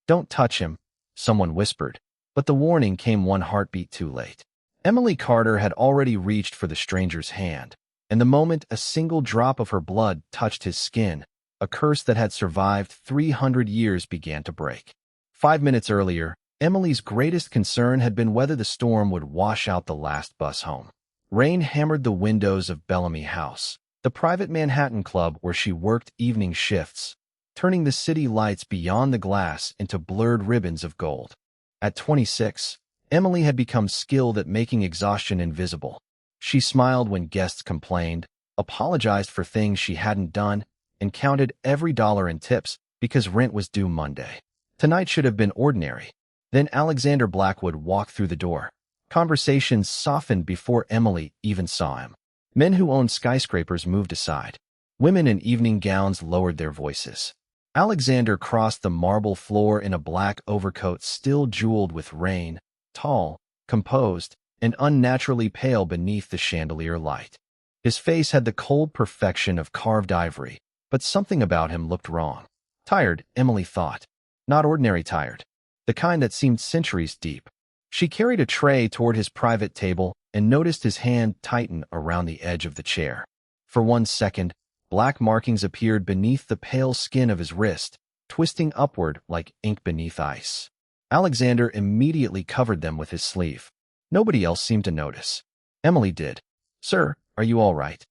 "Don't touch him," someone whispered, but the warning came one heartbeat too late. Emily Carter had already reached for the stranger's hand, and the moment a single drop of her blood touched his skin, a curse that had survived 300 years began to break. 5 minutes earlier, Emily's greatest concern had been whether the storm would wash out the last bus home. Rain hammered the windows of Bellamy House, the private Manhattan club where she worked evening shifts, turning the city lights beyond the glass into blurred ribbons of gold. At 26, Emily had become skilled at making exhaustion invisible. She smiled when guests complained, apologized for things she hadn't done, and counted every dollar in tips because rent was due Monday. Tonight should have been ordinary. Then Alexander Blackwood walked through the door. Conversations softened before Emily even saw him. Men who owned skyscrapers moved aside. Women in evening gowns lowered their voices. Alexander crossed the marble floor in a black overcoat still jeweled with rain, tall, composed, and unnaturally pale beneath the chandelier light. His face had the cold perfection of carved ivory, but something about him looked wrong. Tired, Emily thought. Not ordinary tired. The kind that seemed centuries deep. She carried a tray toward his private table and noticed his hand tighten around the edge of the chair. For 1 second, black markings appeared beneath the pale skin of his wrist, twisting upward like ink beneath ice. Alexander immediately covered them with his sleeve. Nobody else seemed to notice. Emily did. "Sir, are you all right?"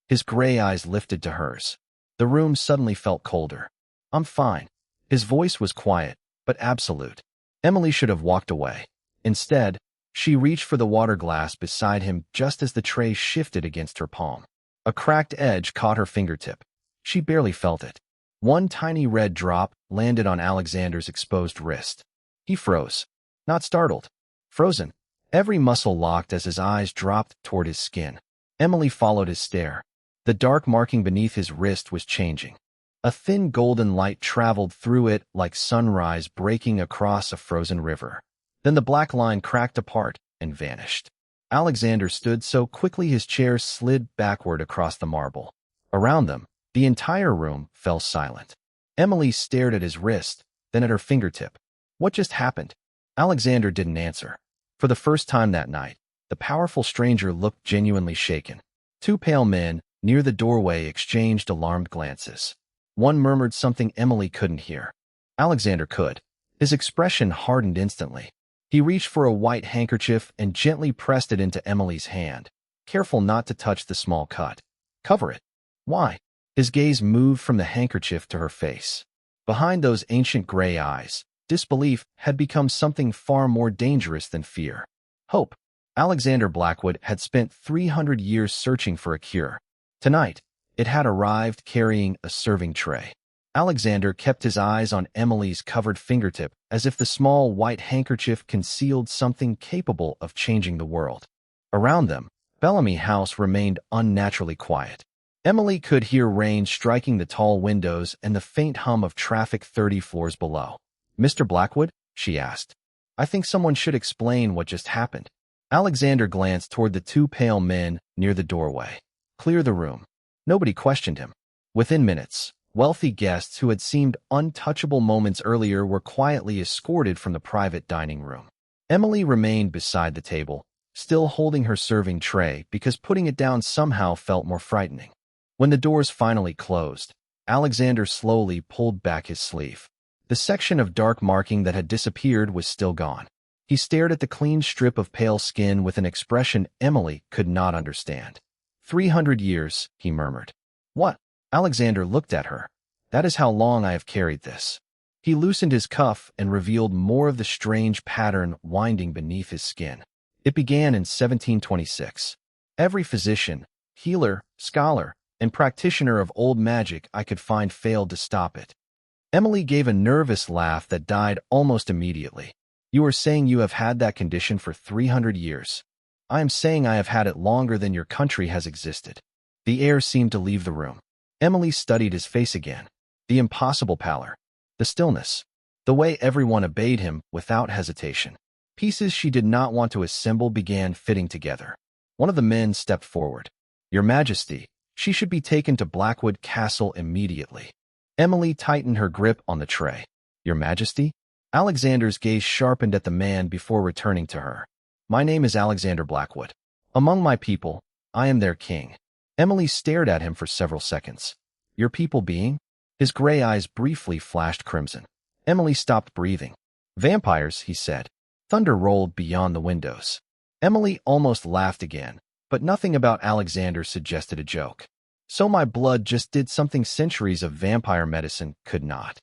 His gray eyes lifted to hers. The room suddenly felt colder. "I'm fine." His voice was quiet, but absolute. Emily should have walked away. Instead, she reached for the water glass beside him just as the tray shifted against her palm. A cracked edge caught her fingertip. She barely felt it. One tiny red drop landed on Alexander's exposed wrist. He froze. Not startled. Frozen. Every muscle locked as his eyes dropped toward his skin. Emily followed his stare. The dark marking beneath his wrist was changing. A thin golden light traveled through it like sunrise breaking across a frozen river. Then the black line cracked apart and vanished. Alexander stood so quickly his chair slid backward across the marble. Around them, the entire room fell silent. Emily stared at his wrist, then at her fingertip. What just happened? Alexander didn't answer. For the first time that night, the powerful stranger looked genuinely shaken. Two pale men, near the doorway, exchanged alarmed glances. One murmured something Emily couldn't hear. Alexander could. His expression hardened instantly. He reached for a white handkerchief and gently pressed it into Emily's hand, careful not to touch the small cut. "Cover it." "Why?" His gaze moved from the handkerchief to her face. Behind those ancient gray eyes, disbelief had become something far more dangerous than fear. Hope. Alexander Blackwood had spent 300 years searching for a cure. Tonight, it had arrived carrying a serving tray. Alexander kept his eyes on Emily's covered fingertip as if the small white handkerchief concealed something capable of changing the world. Around them, Bellamy House remained unnaturally quiet. Emily could hear rain striking the tall windows and the faint hum of traffic 30 floors below. "Mr. Blackwood?" she asked. "I think someone should explain what just happened." Alexander glanced toward the two pale men near the doorway. "Clear the room." Nobody questioned him. Within minutes, wealthy guests who had seemed untouchable moments earlier were quietly escorted from the private dining room. Emily remained beside the table, still holding her serving tray because putting it down somehow felt more frightening. When the doors finally closed, Alexander slowly pulled back his sleeve. The section of dark marking that had disappeared was still gone. He stared at the clean strip of pale skin with an expression Emily could not understand. 300 years, he murmured. "What?" Alexander looked at her. "That is how long I have carried this." He loosened his cuff and revealed more of the strange pattern winding beneath his skin. It began in 1726. Every physician, healer, scholar, and practitioner of old magic I could find failed to stop it. Emily gave a nervous laugh that died almost immediately. "You are saying you have had that condition for 300 years. I am saying I have had it longer than your country has existed." The air seemed to leave the room. Emily studied his face again. The impossible pallor. The stillness. The way everyone obeyed him without hesitation. Pieces she did not want to assemble began fitting together. One of the men stepped forward. "Your Majesty, she should be taken to Blackwood Castle immediately." Emily tightened her grip on the tray. "Your Majesty?" Alexander's gaze sharpened at the man before returning to her. My name is Alexander Blackwood. Among my people, I am their king. Emily stared at him for several seconds. Your people being? His gray eyes briefly flashed crimson. Emily stopped breathing. Vampires, he said. Thunder rolled beyond the windows. Emily almost laughed again, but nothing about Alexander suggested a joke. So my blood just did something centuries of vampire medicine could not.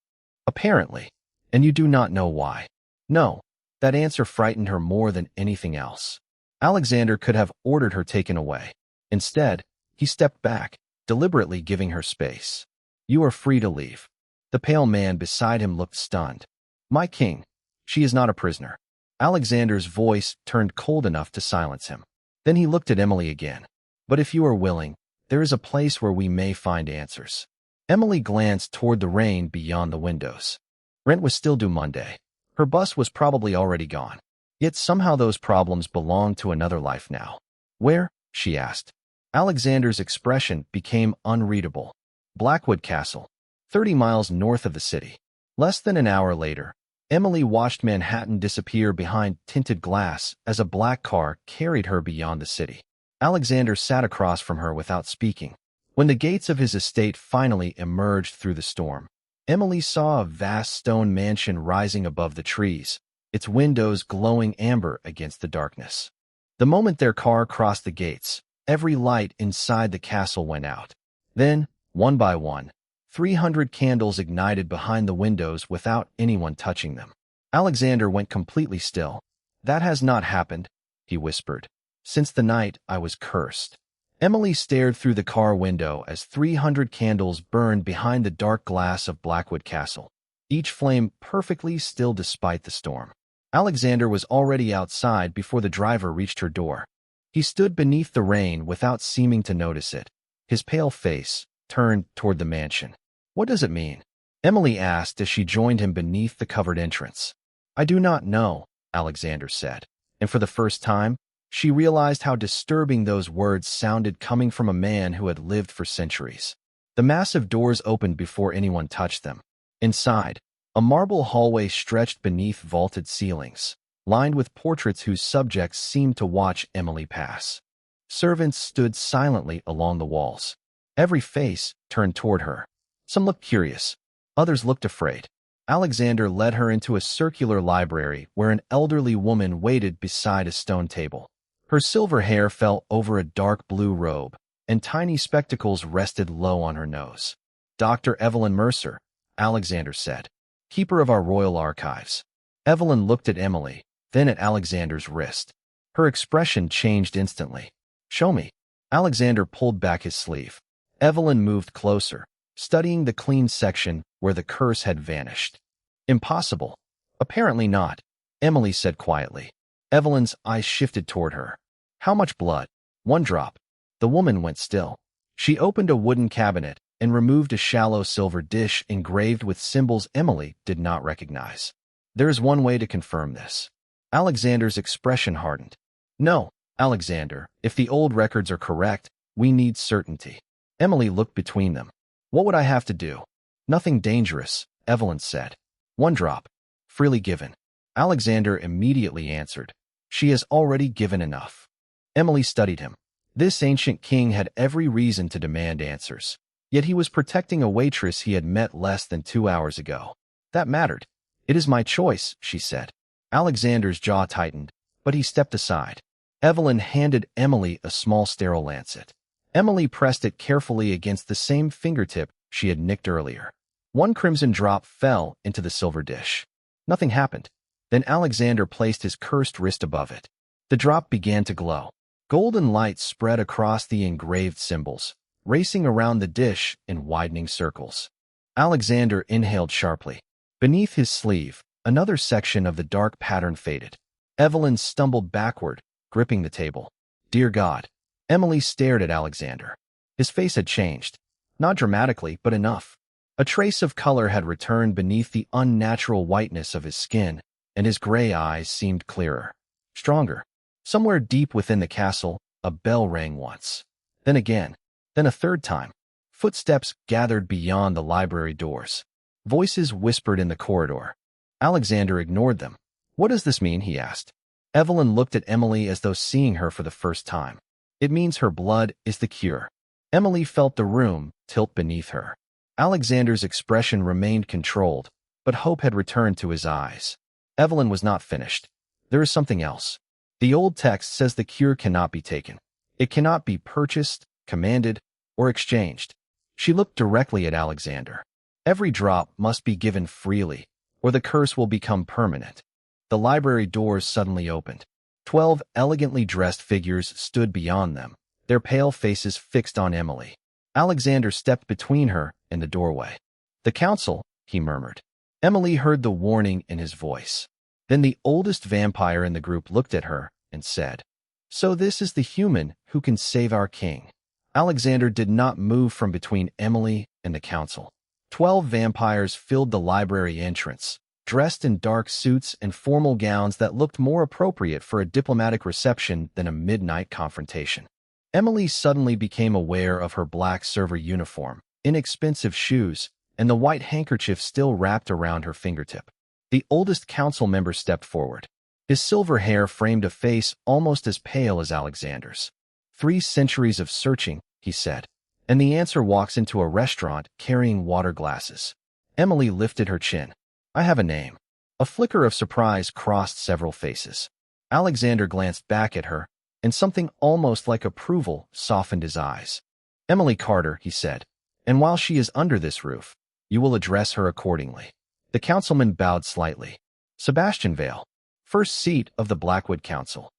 Apparently. And you do not know why. No, that answer frightened her more than anything else. Alexander could have ordered her taken away. Instead, he stepped back, deliberately giving her space. You are free to leave. The pale man beside him looked stunned. My king, she is not a prisoner. Alexander's voice turned cold enough to silence him. Then he looked at Emily again. But if you are willing, there is a place where we may find answers. Emily glanced toward the rain beyond the windows. Rent was still due Monday. Her bus was probably already gone. Yet somehow those problems belonged to another life now. Where? She asked. Alexander's expression became unreadable. Blackwood Castle, 30 miles north of the city. Less than an hour later, Emily watched Manhattan disappear behind tinted glass as a black car carried her beyond the city. Alexander sat across from her without speaking. When the gates of his estate finally emerged through the storm, Emily saw a vast stone mansion rising above the trees, its windows glowing amber against the darkness. The moment their car crossed the gates, every light inside the castle went out. Then, one by one, 300 candles ignited behind the windows without anyone touching them. Alexander went completely still. That has not happened, he whispered, since the night I was cursed. Emily stared through the car window as 300 candles burned behind the dark glass of Blackwood Castle, each flame perfectly still despite the storm. Alexander was already outside before the driver reached her door. He stood beneath the rain without seeming to notice it, his pale face turned toward the mansion. What does it mean? Emily asked as she joined him beneath the covered entrance. I do not know, Alexander said, and for the first time, she realized how disturbing those words sounded coming from a man who had lived for centuries. The massive doors opened before anyone touched them. Inside, a marble hallway stretched beneath vaulted ceilings, lined with portraits whose subjects seemed to watch Emily pass. Servants stood silently along the walls. Every face turned toward her. Some looked curious, others looked afraid. Alexander led her into a circular library where an elderly woman waited beside a stone table. Her silver hair fell over a dark blue robe, and tiny spectacles rested low on her nose. Dr. Evelyn Mercer, Alexander said, keeper of our royal archives. Evelyn looked at Emily, then at Alexander's wrist. Her expression changed instantly. Show me. Alexander pulled back his sleeve. Evelyn moved closer, studying the clean section where the curse had vanished. Impossible. Apparently not, Emily said quietly. Evelyn's eyes shifted toward her. How much blood? 1 drop. The woman went still. She opened a wooden cabinet and removed a shallow silver dish engraved with symbols Emily did not recognize. There is one way to confirm this. Alexander's expression hardened. No, Alexander, if the old records are correct, we need certainty. Emily looked between them. What would I have to do? Nothing dangerous, Evelyn said. 1 drop. Freely given. Alexander immediately answered. She has already given enough. Emily studied him. This ancient king had every reason to demand answers. Yet he was protecting a waitress he had met less than 2 hours ago. That mattered. It is my choice, she said. Alexander's jaw tightened, but he stepped aside. Evelyn handed Emily a small sterile lancet. Emily pressed it carefully against the same fingertip she had nicked earlier. 1 crimson drop fell into the silver dish. Nothing happened. Then Alexander placed his cursed wrist above it. The drop began to glow. Golden light spread across the engraved symbols, racing around the dish in widening circles. Alexander inhaled sharply. Beneath his sleeve, another section of the dark pattern faded. Evelyn stumbled backward, gripping the table. Dear God. Emily stared at Alexander. His face had changed. Not dramatically, but enough. A trace of color had returned beneath the unnatural whiteness of his skin, and his gray eyes seemed clearer, stronger. Somewhere deep within the castle, a bell rang once. Then again. Then a third time. Footsteps gathered beyond the library doors. Voices whispered in the corridor. Alexander ignored them. What does this mean? He asked. Evelyn looked at Emily as though seeing her for the first time. It means her blood is the cure. Emily felt the room tilt beneath her. Alexander's expression remained controlled, but hope had returned to his eyes. Evelyn was not finished. There is something else. The old text says the cure cannot be taken. It cannot be purchased, commanded, or exchanged. She looked directly at Alexander. Every drop must be given freely, or the curse will become permanent. The library doors suddenly opened. 12 elegantly dressed figures stood beyond them, their pale faces fixed on Emily. Alexander stepped between her and the doorway. "The council," he murmured. Emily heard the warning in his voice. Then the oldest vampire in the group looked at her and said, "So this is the human who can save our king." Alexander did not move from between Emily and the council. 12 vampires filled the library entrance, dressed in dark suits and formal gowns that looked more appropriate for a diplomatic reception than a midnight confrontation. Emily suddenly became aware of her black server uniform, inexpensive shoes, and the white handkerchief still wrapped around her fingertip. The oldest council member stepped forward. His silver hair framed a face almost as pale as Alexander's. 3 centuries of searching, he said, and the answer walks into a restaurant carrying water glasses. Emily lifted her chin. "I have a name." A flicker of surprise crossed several faces. Alexander glanced back at her, and something almost like approval softened his eyes. "Emily Carter," he said, "and while she is under this roof, you will address her accordingly." The councilman bowed slightly. "Sebastian Vale, first seat of the Blackwood Council."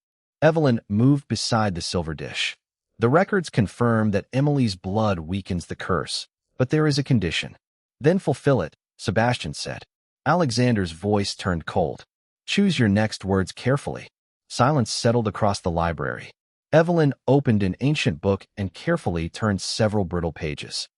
Evelyn moved beside the silver dish. "The records confirm that Emily's blood weakens the curse, but there is a condition." "Then fulfill it," Sebastian said. Alexander's voice turned cold. "Choose your next words carefully." Silence settled across the library. Evelyn opened an ancient book and carefully turned several brittle pages.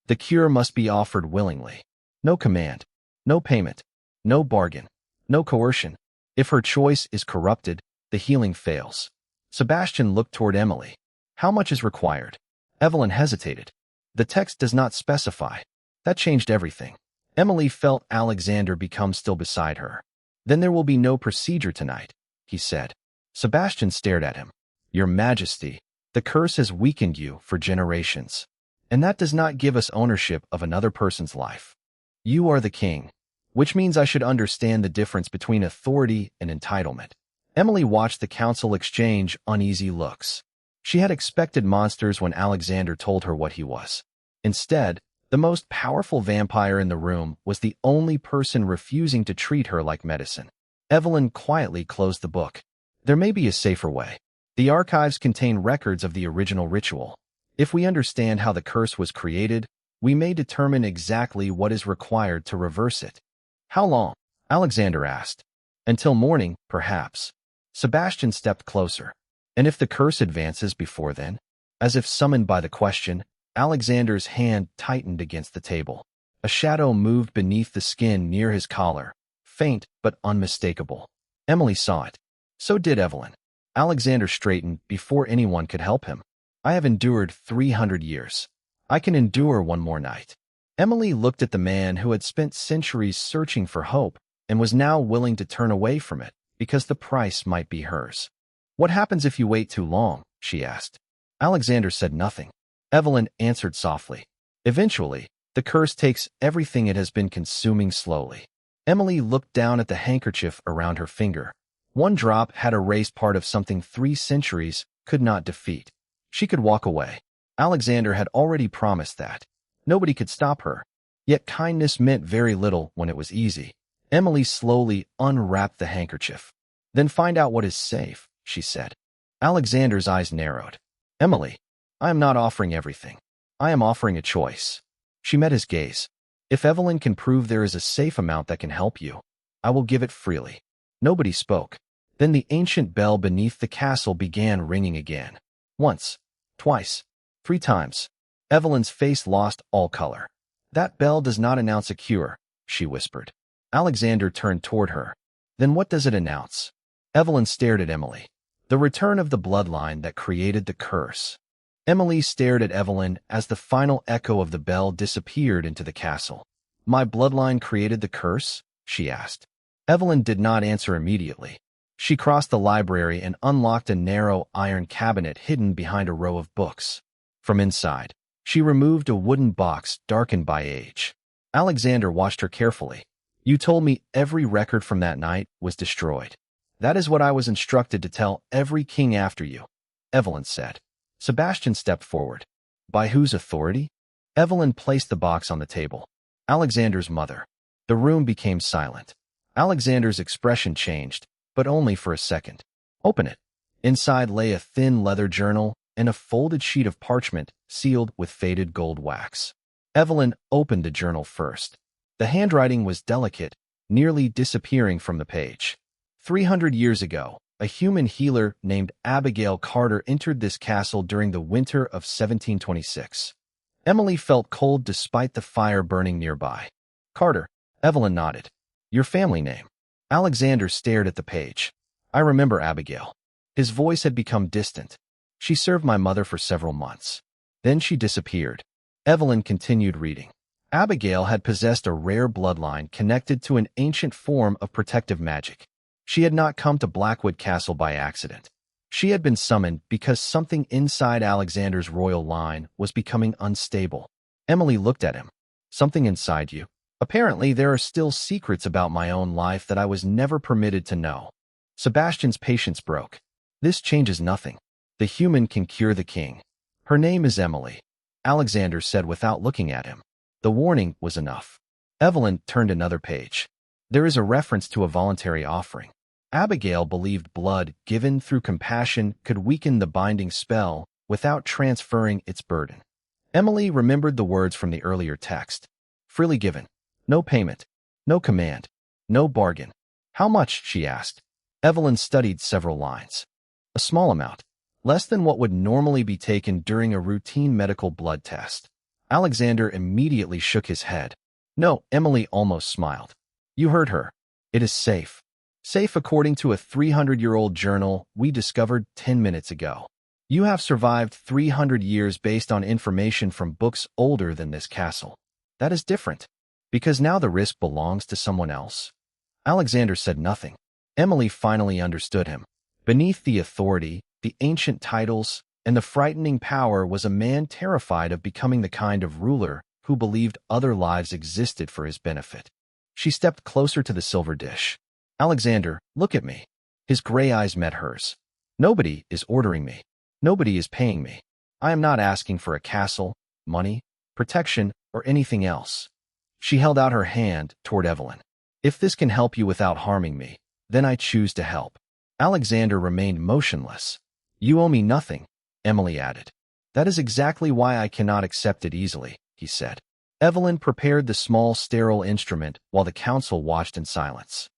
"The cure must be offered willingly. No command, no payment, no bargain, no coercion. If her choice is corrupted, the healing fails." Sebastian looked toward Emily. "How much is required?" Evelyn hesitated. "The text does not specify." That changed everything. Emily felt Alexander become still beside her. "Then there will be no procedure tonight," he said. Sebastian stared at him. "Your Majesty, the curse has weakened you for generations, and that does not give us ownership of another person's life. You are the king, which means I should understand the difference between authority and entitlement." Emily watched the council exchange uneasy looks. She had expected monsters when Alexander told her what he was. Instead, the most powerful vampire in the room was the only person refusing to treat her like medicine. Evelyn quietly closed the book. "There may be a safer way. The archives contain records of the original ritual. If we understand how the curse was created, we may determine exactly what is required to reverse it." "How long?" Alexander asked. "Until morning, perhaps." Sebastian stepped closer. "And if the curse advances before then?" As if summoned by the question, Alexander's hand tightened against the table. A shadow moved beneath the skin near his collar, faint but unmistakable. Emily saw it. So did Evelyn. Alexander straightened before anyone could help him. "I have endured 300 years. I can endure one more night." Emily looked at the man who had spent centuries searching for hope and was now willing to turn away from it because the price might be hers. "What happens if you wait too long?" she asked. Alexander said nothing. Evelyn answered softly. "Eventually, the curse takes everything it has been consuming slowly." Emily looked down at the handkerchief around her finger. One drop had erased part of something 3 centuries could not defeat. She could walk away. Alexander had already promised that. Nobody could stop her. Yet kindness meant very little when it was easy. Emily slowly unwrapped the handkerchief. "Then find out what is safe," she said. Alexander's eyes narrowed. "Emily, I am not offering everything. I am offering a choice." She met his gaze. "If Evelyn can prove there is a safe amount that can help you, I will give it freely." Nobody spoke. Then the ancient bell beneath the castle began ringing again. Once, twice, 3 times. Evelyn's face lost all color. "That bell does not announce a cure," she whispered. Alexander turned toward her. "Then what does it announce?" Evelyn stared at Emily. "The return of the bloodline that created the curse." Emily stared at Evelyn as the final echo of the bell disappeared into the castle. "My bloodline created the curse?" she asked. Evelyn did not answer immediately. She crossed the library and unlocked a narrow iron cabinet hidden behind a row of books. From inside, she removed a wooden box darkened by age. Alexander watched her carefully. You told me every record from that night was destroyed. That is what I was instructed to tell every king after you, Evelyn said. Sebastian stepped forward. By whose authority? Evelyn placed the box on the table. Alexander's mother. The room became silent. Alexander's expression changed, but only for a second. Open it. Inside lay a thin leather journal and a folded sheet of parchment sealed with faded gold wax. Evelyn opened the journal first. The handwriting was delicate, nearly disappearing from the page. 300 years ago, a human healer named Abigail Carter entered this castle during the winter of 1726. Emily felt cold despite the fire burning nearby. Carter, Evelyn nodded. Your family name. Alexander stared at the page. I remember Abigail. His voice had become distant. She served my mother for several months. Then she disappeared. Evelyn continued reading. Abigail had possessed a rare bloodline connected to an ancient form of protective magic. She had not come to Blackwood Castle by accident. She had been summoned because something inside Alexander's royal line was becoming unstable. Emily looked at him. Something inside you. Apparently, there are still secrets about my own life that I was never permitted to know. Sebastian's patience broke. This changes nothing. The human can cure the king. Her name is Emily, Alexander said without looking at him. The warning was enough. Evelyn turned another page. There is a reference to a voluntary offering. Abigail believed blood given through compassion could weaken the binding spell without transferring its burden. Emily remembered the words from the earlier text. Freely given. No payment. No command. No bargain. How much? She asked. Evelyn studied several lines. A small amount. Less than what would normally be taken during a routine medical blood test. Alexander immediately shook his head. No, Emily almost smiled. You heard her. It is safe. Safe according to a 300-year-old journal we discovered 10 minutes ago. You have survived 300 years based on information from books older than this castle. That is different, because now the risk belongs to someone else. Alexander said nothing. Emily finally understood him. Beneath the authority, the ancient titles, and the frightening power was a man terrified of becoming the kind of ruler who believed other lives existed for his benefit. She stepped closer to the silver dish. Alexander, look at me. His gray eyes met hers. Nobody is ordering me. Nobody is paying me. I am not asking for a castle, money, protection, or anything else. She held out her hand toward Evelyn. If this can help you without harming me, then I choose to help. Alexander remained motionless. You owe me nothing, Emily added. That is exactly why I cannot accept it easily, he said. Evelyn prepared the small sterile instrument while the council watched in silence.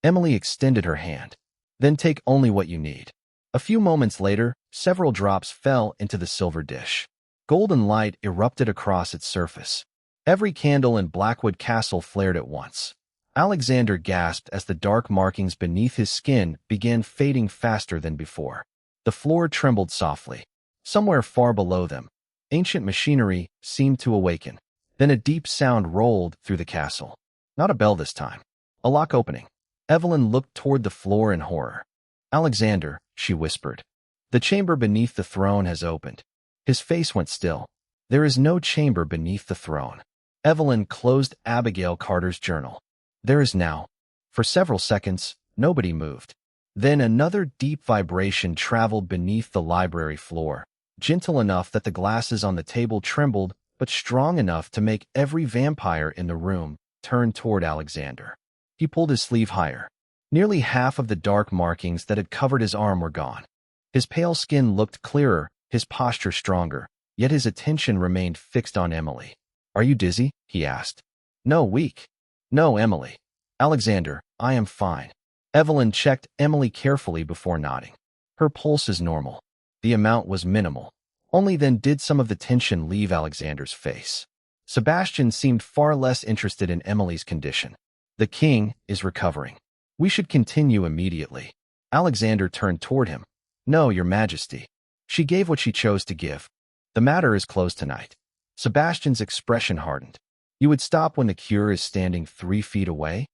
Emily extended her hand. Then take only what you need. A few moments later, several drops fell into the silver dish. Golden light erupted across its surface. Every candle in Blackwood Castle flared at once. Alexander gasped as the dark markings beneath his skin began fading faster than before. The floor trembled softly. Somewhere far below them, ancient machinery seemed to awaken. Then a deep sound rolled through the castle. Not a bell this time. A lock opening. Evelyn looked toward the floor in horror. Alexander, she whispered. The chamber beneath the throne has opened. His face went still. There is no chamber beneath the throne. Evelyn closed Abigail Carter's journal. There is now. For several seconds, nobody moved. Then another deep vibration traveled beneath the library floor, gentle enough that the glasses on the table trembled, but strong enough to make every vampire in the room turn toward Alexander. He pulled his sleeve higher. Nearly half of the dark markings that had covered his arm were gone. His pale skin looked clearer, his posture stronger, yet his attention remained fixed on Emily. Are you dizzy? He asked. No, weak. No, Emily. Alexander, I am fine. Evelyn checked Emily carefully before nodding. Her pulse is normal. The amount was minimal. Only then did some of the tension leave Alexander's face. Sebastian seemed far less interested in Emily's condition. The king is recovering. We should continue immediately. Alexander turned toward him. No, your majesty. She gave what she chose to give. The matter is closed tonight. Sebastian's expression hardened. You would stop when the cure is standing 3 feet away?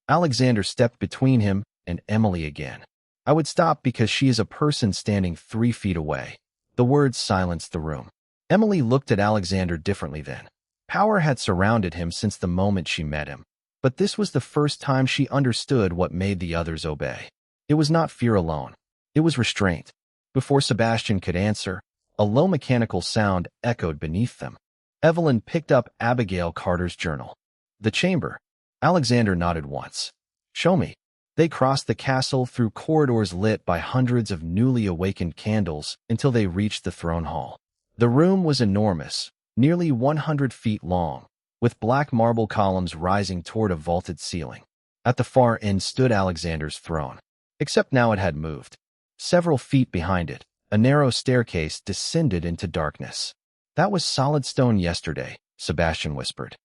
Alexander stepped between him and Emily again. I would stop because she is a person standing 3 feet away. The words silenced the room. Emily looked at Alexander differently then. Power had surrounded him since the moment she met him. But this was the first time she understood what made the others obey. It was not fear alone. It was restraint. Before Sebastian could answer, a low mechanical sound echoed beneath them. Evelyn picked up Abigail Carter's journal. The chamber. Alexander nodded once. Show me. They crossed the castle through corridors lit by hundreds of newly awakened candles until they reached the throne hall. The room was enormous, nearly 100 feet long, with black marble columns rising toward a vaulted ceiling. At the far end stood Alexander's throne, except now it had moved. Several feet behind it, a narrow staircase descended into darkness. That was solid stone yesterday, Sebastian whispered.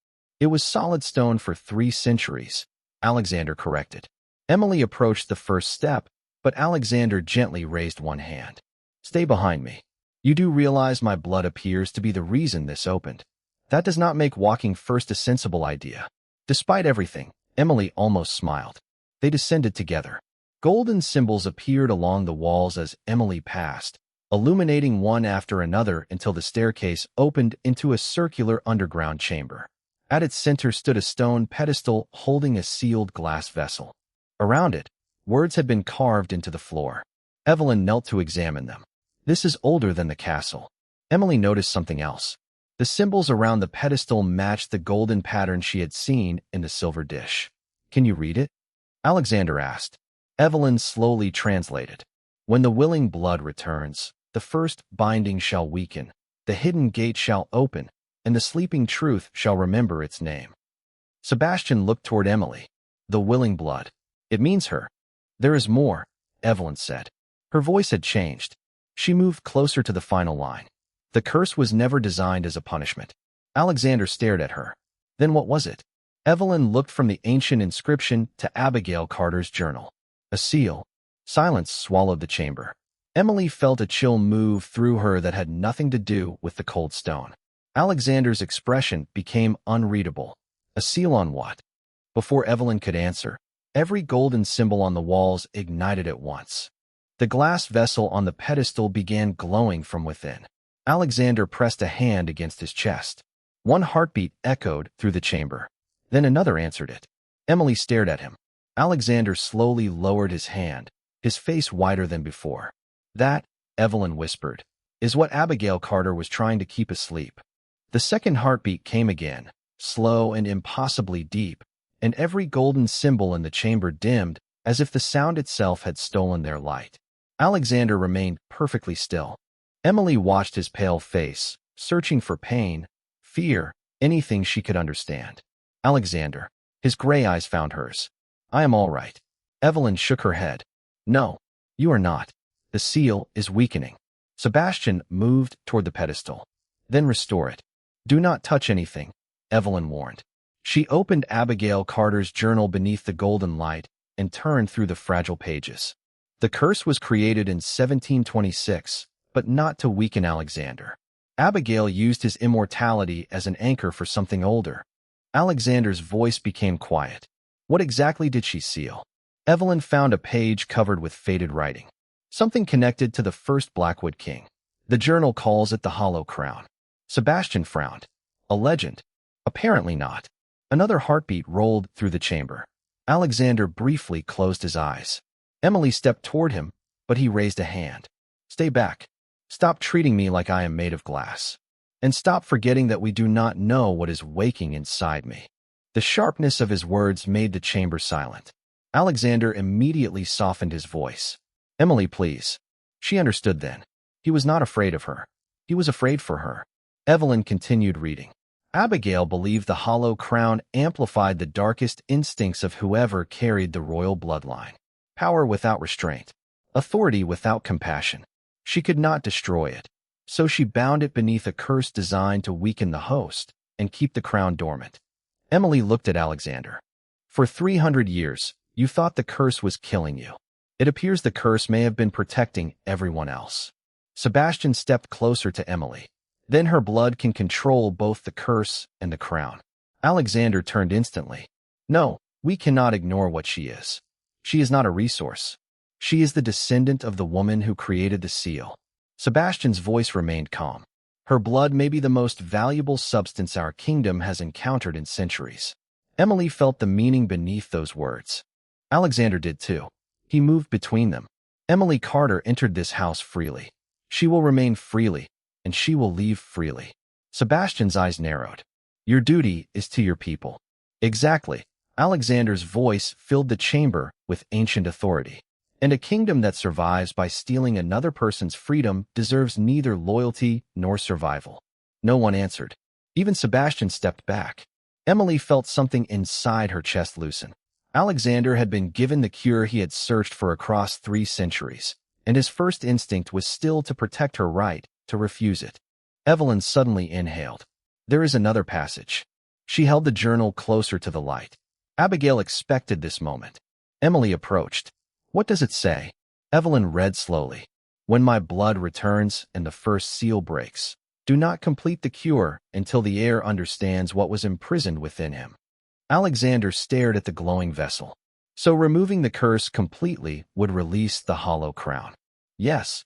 It was solid stone for 3 centuries, Alexander corrected. Emily approached the first step, but Alexander gently raised one hand. Stay behind me. You do realize my blood appears to be the reason this opened. That does not make walking first a sensible idea. Despite everything, Emily almost smiled. They descended together. Golden symbols appeared along the walls as Emily passed, illuminating one after another until the staircase opened into a circular underground chamber. At its center stood a stone pedestal holding a sealed glass vessel. Around it, words had been carved into the floor. Evelyn knelt to examine them. This is older than the castle. Emily noticed something else. The symbols around the pedestal matched the golden pattern she had seen in the silver dish. Can you read it? Alexander asked. Evelyn slowly translated. When the willing blood returns, the first binding shall weaken, the hidden gate shall open, and the sleeping truth shall remember its name. Sebastian looked toward Emily. The willing blood. It means her. There is more, Evelyn said. Her voice had changed. She moved closer to the final line. The curse was never designed as a punishment. Alexander stared at her. Then what was it? Evelyn looked from the ancient inscription to Abigail Carter's journal. A seal. Silence swallowed the chamber. Emily felt a chill move through her that had nothing to do with the cold stone. Alexander's expression became unreadable. A seal on what? Before Evelyn could answer, every golden symbol on the walls ignited at once. The glass vessel on the pedestal began glowing from within. Alexander pressed a hand against his chest. One heartbeat echoed through the chamber. Then another answered it. Emily stared at him. Alexander slowly lowered his hand, his face whiter than before. That, Evelyn whispered, is what Abigail Carter was trying to keep asleep. The second heartbeat came again, slow and impossibly deep, and every golden symbol in the chamber dimmed as if the sound itself had stolen their light. Alexander remained perfectly still. Emily watched his pale face, searching for pain, fear, anything she could understand. Alexander. His gray eyes found hers. I am all right. Evelyn shook her head. No, you are not. The seal is weakening. Sebastian moved toward the pedestal. Then restore it. Do not touch anything, Evelyn warned. She opened Abigail Carter's journal beneath the golden light and turned through the fragile pages. The curse was created in 1726, but not to weaken Alexander. Abigail used his immortality as an anchor for something older. Alexander's voice became quiet. What exactly did she seal? Evelyn found a page covered with faded writing. Something connected to the first Blackwood king. The journal calls it the Hollow Crown. Sebastian frowned. A legend? Apparently not. Another heartbeat rolled through the chamber. Alexander briefly closed his eyes. Emily stepped toward him, but he raised a hand. Stay back. Stop treating me like I am made of glass. And stop forgetting that we do not know what is waking inside me. The sharpness of his words made the chamber silent. Alexander immediately softened his voice. Emily, please. She understood then. He was not afraid of her. He was afraid for her. Evelyn continued reading. Abigail believed the hollow crown amplified the darkest instincts of whoever carried the royal bloodline. Power without restraint. Authority without compassion. She could not destroy it. So she bound it beneath a curse designed to weaken the host and keep the crown dormant. Emily looked at Alexander. For 300 years, you thought the curse was killing you. It appears the curse may have been protecting everyone else. Sebastian stepped closer to Emily. Then her blood can control both the curse and the crown. Alexander turned instantly. No, We cannot ignore what she is. She is not a resource. She is the descendant of the woman who created the seal. Sebastian's voice remained calm. Her blood may be the most valuable substance our kingdom has encountered in centuries. Emily felt the meaning beneath those words. Alexander did too. He moved between them. Emily Carter entered this house freely. She will remain freely, and she will leave freely. Sebastian's eyes narrowed. Your duty is to your people. Exactly. Alexander's voice filled the chamber with ancient authority. And a kingdom that survives by stealing another person's freedom deserves neither loyalty nor survival. No one answered. Even Sebastian stepped back. Emily felt something inside her chest loosen. Alexander had been given the cure he had searched for across 3 centuries, and his first instinct was still to protect her right to refuse it. Evelyn suddenly inhaled. There is another passage. She held the journal closer to the light. Abigail expected this moment. Emily approached. What does it say? Evelyn read slowly. When my blood returns and the first seal breaks, do not complete the cure until the heir understands what was imprisoned within him. Alexander stared at the glowing vessel. So removing the curse completely would release the hollow crown. Yes.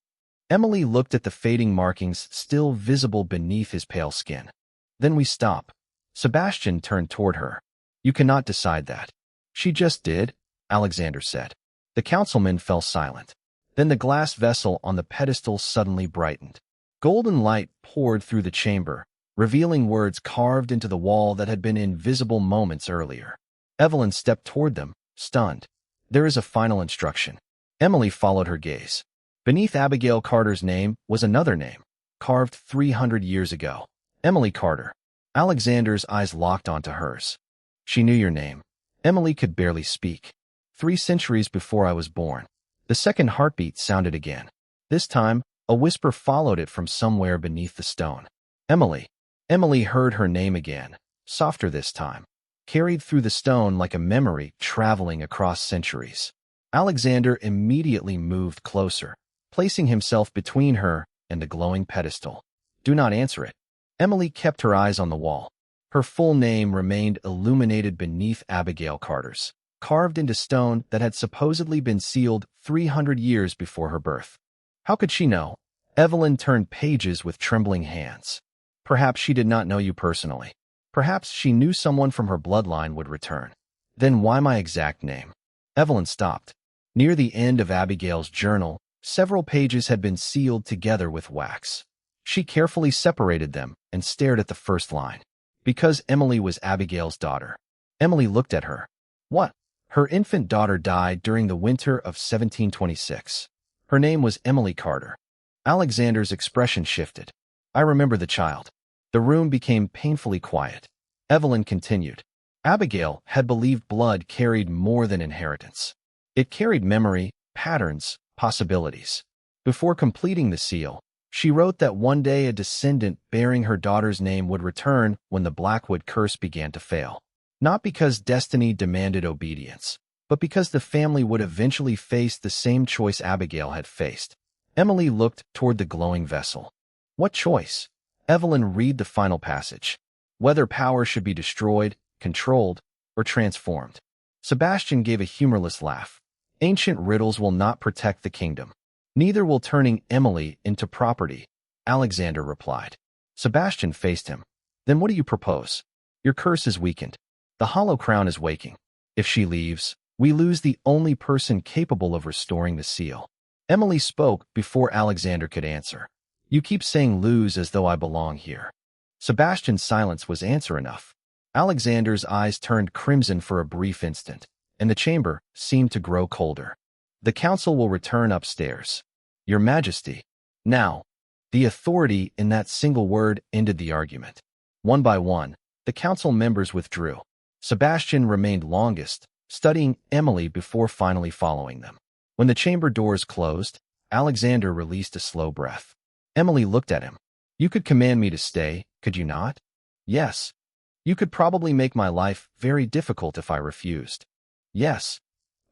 Emily looked at the fading markings still visible beneath his pale skin. Then we stop. Sebastian turned toward her. You cannot decide that. She just did, Alexander said. The councilman fell silent. Then the glass vessel on the pedestal suddenly brightened. Golden light poured through the chamber, revealing words carved into the wall that had been invisible moments earlier. Evelyn stepped toward them, stunned. There is a final instruction. Emily followed her gaze. Beneath Abigail Carter's name was another name, carved 300 years ago. Emily Carter. Alexander's eyes locked onto hers. She knew your name. Emily could barely speak. 3 centuries before I was born. The second heartbeat sounded again. This time, a whisper followed it from somewhere beneath the stone. Emily. Emily heard her name again, softer this time, carried through the stone like a memory traveling across centuries. Alexander immediately moved closer, placing himself between her and the glowing pedestal. Do not answer it. Emily kept her eyes on the wall. Her full name remained illuminated beneath Abigail Carter's, carved into stone that had supposedly been sealed 300 years before her birth. How could she know? Evelyn turned pages with trembling hands. Perhaps she did not know you personally. Perhaps she knew someone from her bloodline would return. Then why my exact name? Evelyn stopped. Near the end of Abigail's journal, several pages had been sealed together with wax. She carefully separated them and stared at the first line. Because Emily was Abigail's daughter. Emily looked at her. What? Her infant daughter died during the winter of 1726. Her name was Emily Carter. Alexander's expression shifted. I remember the child. The room became painfully quiet. Evelyn continued. Abigail had believed blood carried more than inheritance. It carried memory, patterns, possibilities. Before completing the seal, she wrote that one day a descendant bearing her daughter's name would return when the Blackwood curse began to fail. Not because destiny demanded obedience, but because the family would eventually face the same choice Abigail had faced. Emily looked toward the glowing vessel. What choice? Evelyn read the final passage. Whether power should be destroyed, controlled, or transformed. Sebastian gave a humorless laugh. Ancient riddles will not protect the kingdom. Neither will turning Emily into property, Alexander replied. Sebastian faced him. Then what do you propose? Your curse is weakened. The hollow crown is waking. If she leaves, we lose the only person capable of restoring the seal. Emily spoke before Alexander could answer. You keep saying lose as though I belong here. Sebastian's silence was answer enough. Alexander's eyes turned crimson for a brief instant, and the chamber seemed to grow colder. The council will return upstairs. Your Majesty. Now, the authority in that single word ended the argument. One by one, the council members withdrew. Sebastian remained longest, studying Emily before finally following them. When the chamber doors closed, Alexander released a slow breath. Emily looked at him. You could command me to stay, could you not? Yes. You could probably make my life very difficult if I refused. Yes.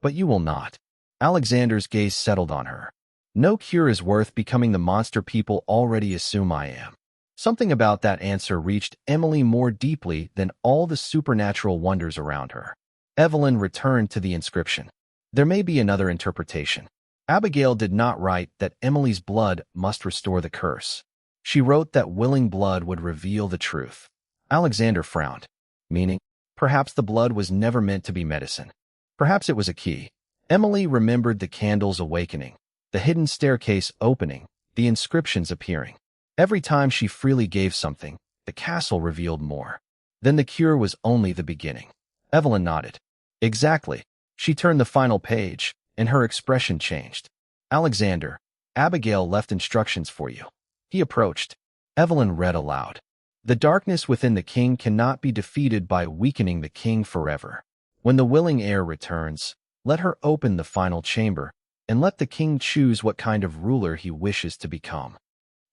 But you will not. Alexander's gaze settled on her. No cure is worth becoming the monster people already assume I am. Something about that answer reached Emily more deeply than all the supernatural wonders around her. Evelyn returned to the inscription. There may be another interpretation. Abigail did not write that Emily's blood must restore the curse. She wrote that willing blood would reveal the truth. Alexander frowned, meaning, perhaps the blood was never meant to be medicine. Perhaps it was a key. Emily remembered the candles awakening, the hidden staircase opening, the inscriptions appearing. Every time she freely gave something, the castle revealed more. Then the cure was only the beginning. Evelyn nodded. Exactly. She turned the final page, and her expression changed. Alexander, Abigail left instructions for you. He approached. Evelyn read aloud. The darkness within the king cannot be defeated by weakening the king forever. When the willing heir returns, let her open the final chamber, and let the king choose what kind of ruler he wishes to become.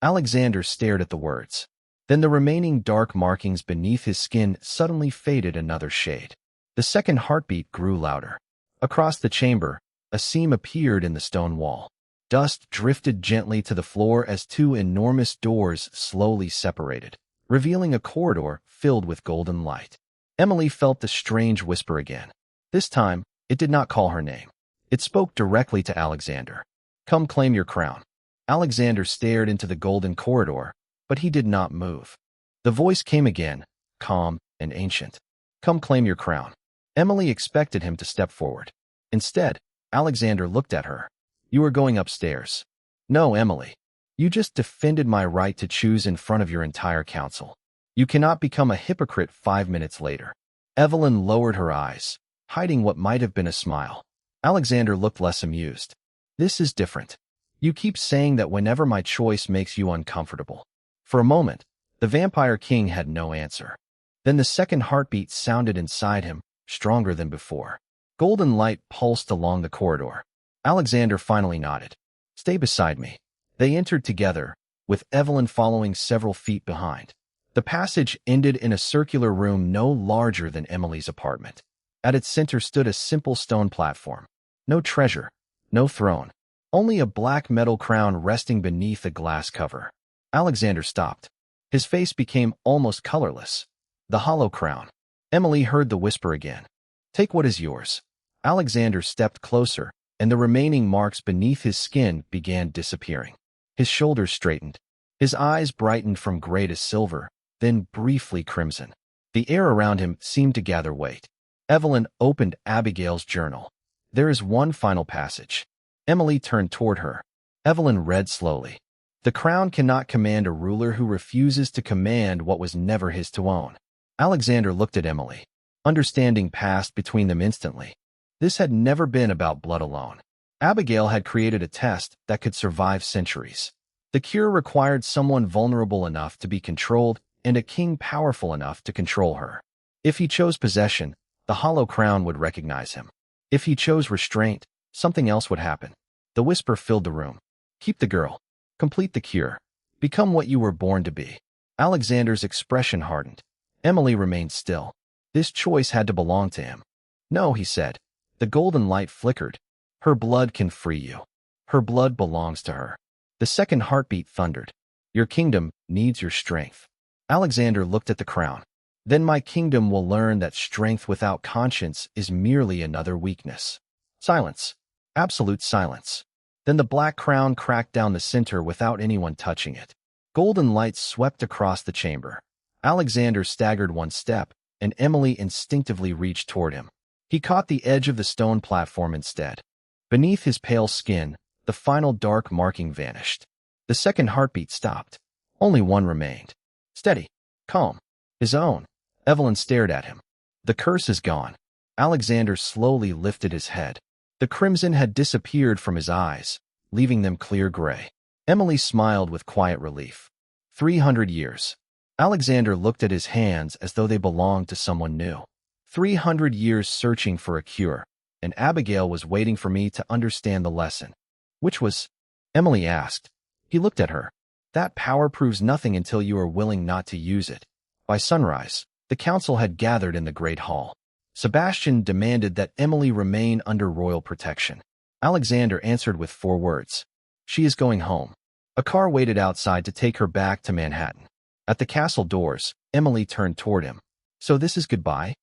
Alexander stared at the words. Then the remaining dark markings beneath his skin suddenly faded another shade. The second heartbeat grew louder. Across the chamber, a seam appeared in the stone wall. Dust drifted gently to the floor as two enormous doors slowly separated, revealing a corridor filled with golden light. Emily felt the strange whisper again. This time, it did not call her name. It spoke directly to Alexander. Come claim your crown. Alexander stared into the golden corridor, but he did not move. The voice came again, calm and ancient. Come claim your crown. Emily expected him to step forward. Instead, Alexander looked at her. You are going upstairs. No, Emily. You just defended my right to choose in front of your entire council. You cannot become a hypocrite 5 minutes later. Evelyn lowered her eyes, hiding what might have been a smile. Alexander looked less amused. This is different. You keep saying that whenever my choice makes you uncomfortable. For a moment, the vampire king had no answer. Then the second heartbeat sounded inside him, stronger than before. Golden light pulsed along the corridor. Alexander finally nodded. Stay beside me. They entered together, with Evelyn following several feet behind. The passage ended in a circular room no larger than Emily's apartment. At its center stood a simple stone platform. No treasure, no throne, only a black metal crown resting beneath a glass cover. Alexander stopped. His face became almost colorless. The hollow crown. Emily heard the whisper again. Take what is yours. Alexander stepped closer, and the remaining marks beneath his skin began disappearing. His shoulders straightened. His eyes brightened from gray to silver, then briefly crimson. The air around him seemed to gather weight. Evelyn opened Abigail's journal. There is one final passage. Emily turned toward her. Evelyn read slowly. The crown cannot command a ruler who refuses to command what was never his to own. Alexander looked at Emily. Understanding passed between them instantly. This had never been about blood alone. Abigail had created a test that could survive centuries. The cure required someone vulnerable enough to be controlled and a king powerful enough to control her. If he chose possession, the hollow crown would recognize him. If he chose restraint, something else would happen. The whisper filled the room. Keep the girl. Complete the cure. Become what you were born to be. Alexander's expression hardened. Emily remained still. This choice had to belong to him. No, he said. The golden light flickered. Her blood can free you. Her blood belongs to her. The second heartbeat thundered. Your kingdom needs your strength. Alexander looked at the crown. Then my kingdom will learn that strength without conscience is merely another weakness. Silence. Absolute silence. Then the black crown cracked down the center without anyone touching it. Golden light swept across the chamber. Alexander staggered one step, and Emily instinctively reached toward him. He caught the edge of the stone platform instead. Beneath his pale skin, the final dark marking vanished. The second heartbeat stopped. Only one remained. Steady. Calm. His own. Evelyn stared at him. The curse is gone. Alexander slowly lifted his head. The crimson had disappeared from his eyes, leaving them clear gray. Emily smiled with quiet relief. 300 years. Alexander looked at his hands as though they belonged to someone new. 300 years searching for a cure, and Abigail was waiting for me to understand the lesson. Which was? Emily asked. He looked at her. That power proves nothing until you are willing not to use it. By sunrise, the council had gathered in the great hall. Sebastian demanded that Emily remain under royal protection. Alexander answered with 4 words. She is going home. A car waited outside to take her back to Manhattan. At the castle doors, Emily turned toward him. So this is goodbye?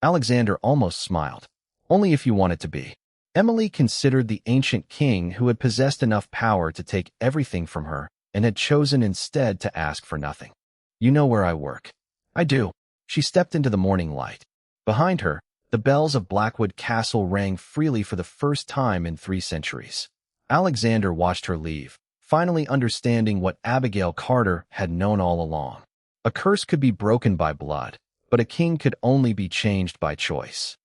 Alexander almost smiled. Only if you want it to be. Emily considered the ancient king who had possessed enough power to take everything from her and had chosen instead to ask for nothing. You know where I work. I do. She stepped into the morning light. Behind her, the bells of Blackwood Castle rang freely for the first time in 3 centuries. Alexander watched her leave, finally understanding what Abigail Carter had known all along. A curse could be broken by blood, but a king could only be changed by choice.